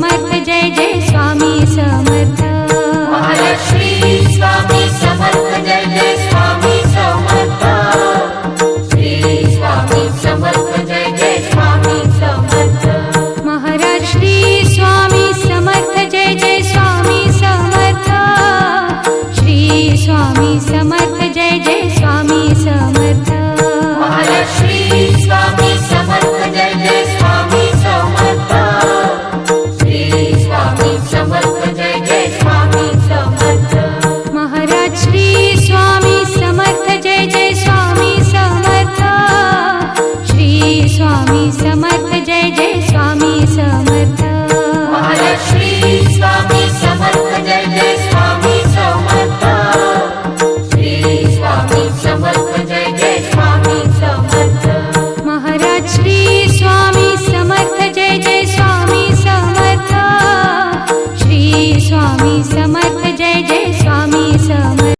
Samarth Jai Jai Swami Samarth. Maharaj Shri Swami Samarth Jai Jai Swami Samarth. Shri Swami Samarth Jai Jai Swami Samarth. Maharaj Shri Swami Samarth Jai Jai Swami Samarth. Shri Swami Samarth Jai Jai Swami Samarth. Maharaj Shri Swami Samarth Jai Jai Swami Samarth. Shri Swami Samarth Jai Jai Swami Samarth. Maharaj Shri Swami Samarth Jai Jai Swami Samarth. Shri Swami Samarth Jai Jai Swami Samarth. Maharaj Shri Swami Samarth Jai Jai Swami Samarth. Shri Swami Samarth Jai Jai Swami Samarth. Maharaj Shri Swami Samarth Jai Jai Swami Samarth. Shri Swami Samarth Jai Jai